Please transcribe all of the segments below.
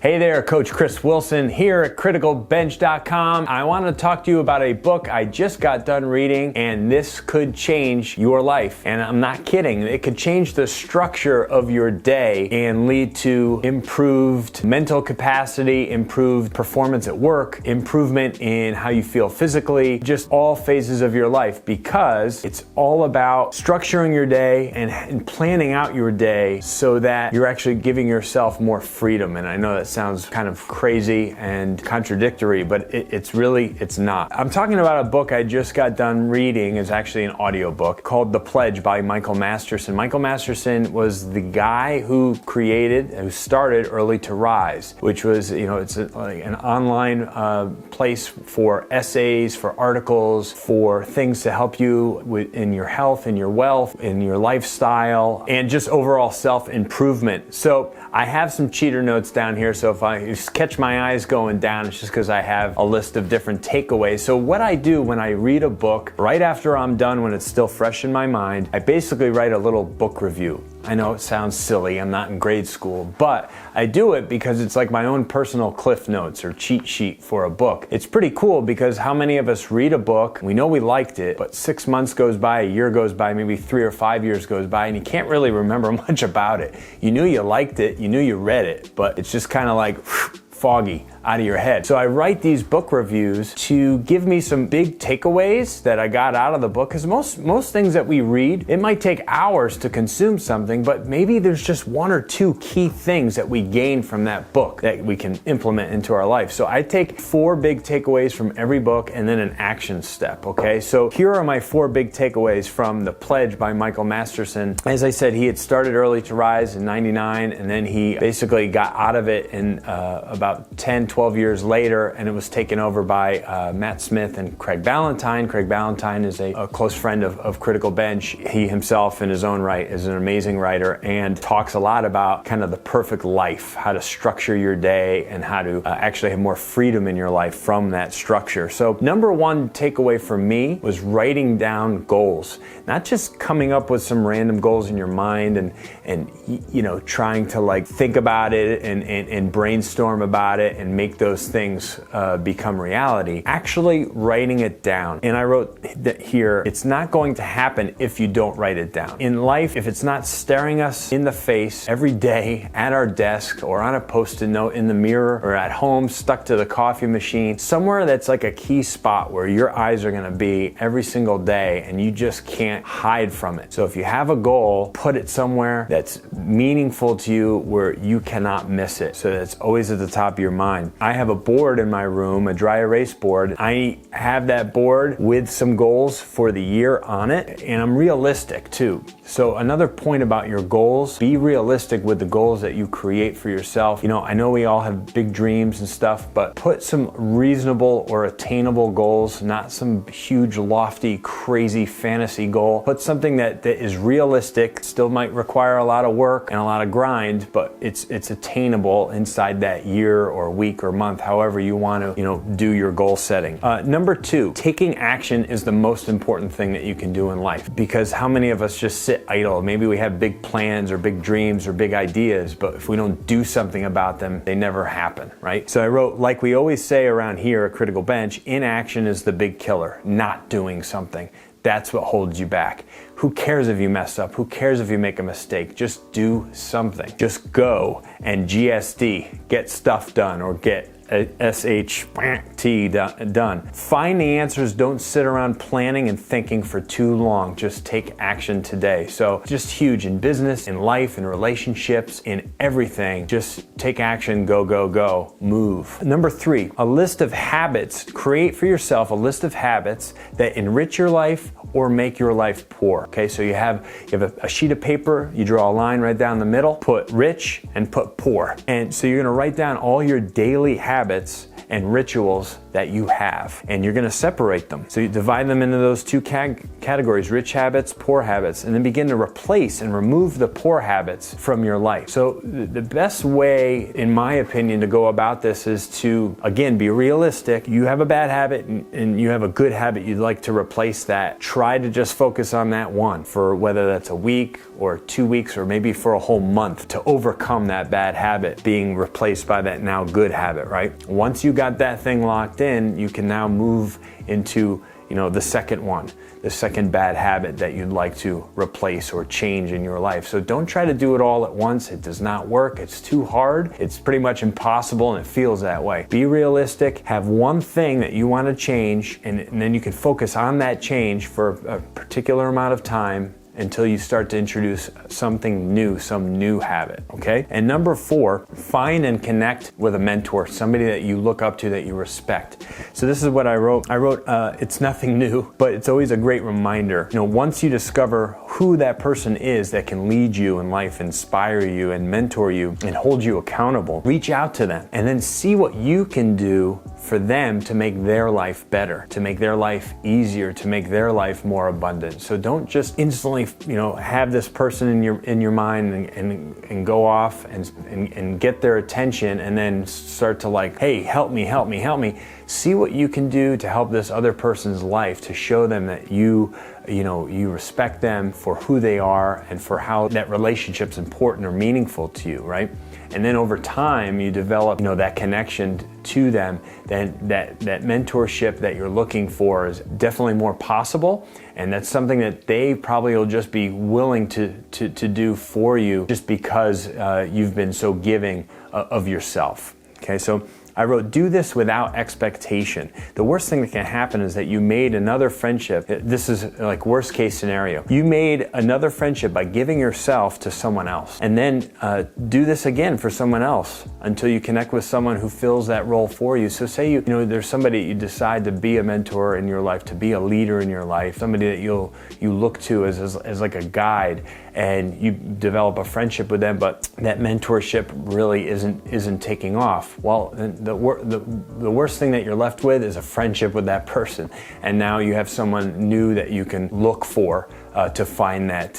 Hey there, Coach Chris Wilson here at Criticalbench.com. I want to talk to you about a book I just got done reading, and this could change your life. And I'm not kidding. It could change the structure of your day and lead to improved mental capacity, improved performance at work, improvement in how you feel physically, just all phases of your life, because it's all about structuring your day and planning out your day so that you're actually giving yourself more freedom. And I know that sounds kind of crazy and contradictory, but it's not. I'm talking about a book I just got done reading. It's actually an audiobook called The Pledge by Michael Masterson. Michael Masterson was the guy who started Early to Rise, which was, it's like an online place for essays, for articles, for things to help you in your health, in your wealth, in your lifestyle, and just overall self-improvement. So I have some cheater notes down here, so if I catch my eyes going down, it's just because I have a list of different takeaways. So what I do when I read a book, right after I'm done, when it's still fresh in my mind, I basically write a little book review. I know it sounds silly, I'm not in grade school, but I do it because it's like my own personal cliff notes or cheat sheet for a book. It's pretty cool because how many of us read a book, we know we liked it, but 6 months goes by, a year goes by, maybe 3 or 5 years goes by, and you can't really remember much about it. You knew you liked it, you knew you read it, but it's just kind of like foggy out of your head. So I write these book reviews to give me some big takeaways that I got out of the book, because most things that we read, it might take hours to consume something, but maybe there's just 1 or 2 key things that we gain from that book that we can implement into our life. So I take 4 big takeaways from every book and then an action step, okay? So here are my 4 big takeaways from The Pledge by Michael Masterson. As I said, he had started Early to Rise in '99, and then he basically got out of it in about 10-12 years later, and it was taken over by Matt Smith and Craig Ballantyne. Craig Ballantyne is a close friend of Critical Bench. He himself, in his own right, is an amazing writer and talks a lot about kind of the perfect life, how to structure your day and how to actually have more freedom in your life from that structure. So number 1 takeaway for me was writing down goals, not just coming up with some random goals in your mind and trying to like think about it and brainstorm about it and make those things become reality. Actually writing it down. And I wrote that here, it's not going to happen if you don't write it down. In life, if it's not staring us in the face every day at our desk or on a post-it note in the mirror or at home stuck to the coffee machine, somewhere that's like a key spot where your eyes are gonna be every single day and you just can't hide from it. So if you have a goal, put it somewhere that's meaningful to you where you cannot miss it, so that's always at the top of your mind. I have a board in my room, a dry erase board. I have that board with some goals for the year on it, and I'm realistic too. So another point about your goals, be realistic with the goals that you create for yourself. I know we all have big dreams and stuff, but put some reasonable or attainable goals, not some huge, lofty, crazy fantasy goal. Put something that is realistic, still might require a lot of work and a lot of grind, but it's attainable inside that year or week or month, however you want to, do your goal setting. Number 2, taking action is the most important thing that you can do in life, because how many of us just sit idle? Maybe we have big plans or big dreams or big ideas, but if we don't do something about them, they never happen, right? So I wrote, like we always say around here at Critical Bench, inaction is the big killer. Not doing something. That's what holds you back. Who cares if you mess up? Who cares if you make a mistake? Just do something. Just go and GSD, get stuff done, or get SHT done. Find the answers. Don't sit around planning and thinking for too long. Just take action today. So just huge in business, in life, in relationships, in everything. Just take action, go, go, go, move. Number 3, a list of habits. Create for yourself a list of habits that enrich your life or make your life poor. Okay, so you have a sheet of paper, you draw a line right down the middle, put rich and put poor. And so you're gonna write down all your daily habits and rituals that you have, and you're going to separate them. So you divide them into those two categories, rich habits, poor habits, and then begin to replace and remove the poor habits from your life. So the best way, in my opinion, to go about this is to, again, be realistic. You have a bad habit and you have a good habit you'd like to replace that. Try to just focus on that one for whether that's a week or 2 weeks or maybe for a whole month to overcome that bad habit being replaced by that now good habit, right? Once you got that thing locked in, you can now move into, the second one, the second bad habit that you'd like to replace or change in your life. So don't try to do it all at once. It does not work. It's too hard. It's pretty much impossible, and it feels that way. Be realistic. Have one thing that you want to change, and then you can focus on that change for a particular amount of time until you start to introduce something new, some new habit, okay? And number 4, find and connect with a mentor, somebody that you look up to, that you respect. So this is what I wrote. It's nothing new, but it's always a great reminder. Once you discover who that person is that can lead you in life, inspire you and mentor you and hold you accountable, reach out to them and then see what you can do for them to make their life better, to make their life easier, to make their life more abundant. So don't just instantly, have this person in your mind and go off and get their attention and then start to hey, help me. See what you can do to help this other person's life, to show them that you respect them for who they are and for how that relationship's important or meaningful to you, right? And then over time, you develop, that connection to them. Then that mentorship that you're looking for is definitely more possible. And that's something that they probably will just be willing to do for you just because you've been so giving of yourself. Okay, so I wrote, do this without expectation. The worst thing that can happen is that you made another friendship. This is worst case scenario. You made another friendship by giving yourself to someone else. And then do this again for someone else until you connect with someone who fills that role for you. So say there's somebody you decide to be a mentor in your life, to be a leader in your life, somebody that you look to as like a guide, and you develop a friendship with them, but that mentorship really isn't taking off. Well, the worst thing that you're left with is a friendship with that person, and now you have someone new that you can look for to find that,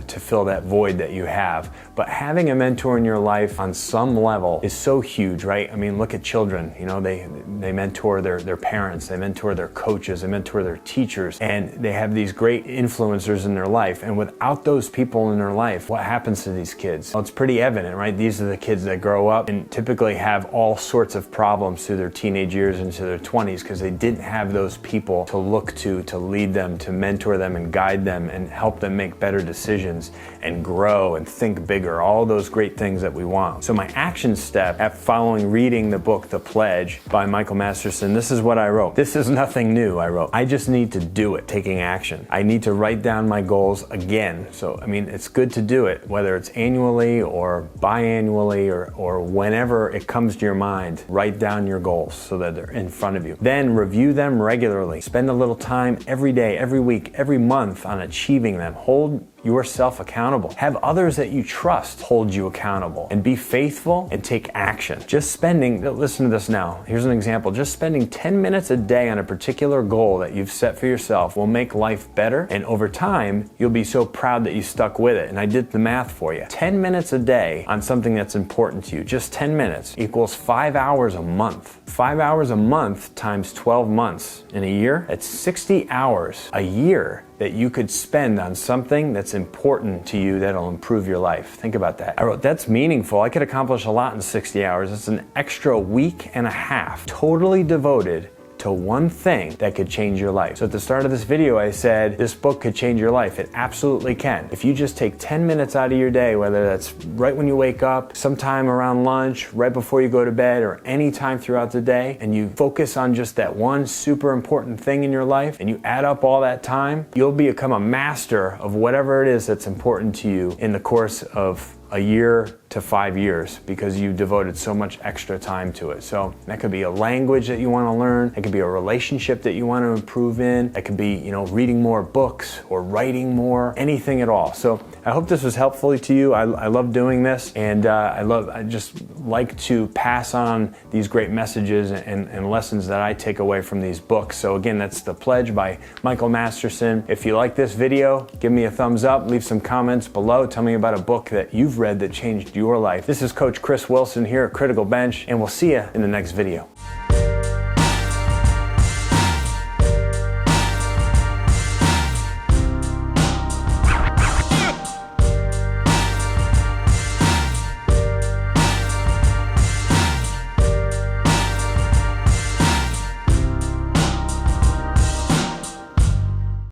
to fill that void that you have. But having a mentor in your life on some level is so huge, right? I mean, look at children. They mentor their parents, they mentor their coaches, they mentor their teachers, and they have these great influencers in their life. And without those people in their life, what happens to these kids? Well, it's pretty evident, right? These are the kids that grow up and typically have all sorts of problems through their teenage years into their 20s because they didn't have those people to look to lead them, to mentor them and guide them and help them make better decisions and grow and think bigger, all those great things that we want. So my action step after following reading the book, The Pledge by Michael Masterson, this is what I wrote. This is nothing new, I wrote. I just need to do it, taking action. I need to write down my goals again. So, it's good to do it, whether it's annually or biannually or whenever it comes to your mind. Write down your goals so that they're in front of you. Then review them regularly. Spend a little time every day, every week, every month on achieving them. Hold yourself accountable. Have others that you trust hold you accountable, and be faithful and take action. Listen to this now. Here's an example. Just spending 10 minutes a day on a particular goal that you've set for yourself will make life better, and over time, you'll be so proud that you stuck with it. And I did the math for you. 10 minutes a day on something that's important to you, just 10 minutes equals 5 hours a month. 5 hours a month times 12 months in a year, that's 60 hours a year that you could spend on something that's important to you that'll improve your life. Think about that. I wrote, that's meaningful. I could accomplish a lot in 60 hours. It's an extra week and a half totally devoted to one thing that could change your life. So at the start of this video, I said this book could change your life. It absolutely can. If you just take 10 minutes out of your day, whether that's right when you wake up, sometime around lunch, right before you go to bed, or any time throughout the day, and you focus on just that one super important thing in your life, and you add up all that time, you'll become a master of whatever it is that's important to you in the course of a year to 5 years because you devoted so much extra time to it. So that could be a language that you want to learn. It could be a relationship that you want to improve in. It could be, reading more books or writing more, anything at all. So I hope this was helpful to you. I love doing this, and I just like to pass on these great messages and lessons that I take away from these books. So again, that's The Pledge by Michael Masterson. If you like this video, give me a thumbs up, leave some comments below, tell me about a book that you've read that changed your life. This is Coach Chris Wilson here at Critical Bench, and we'll see you in the next video.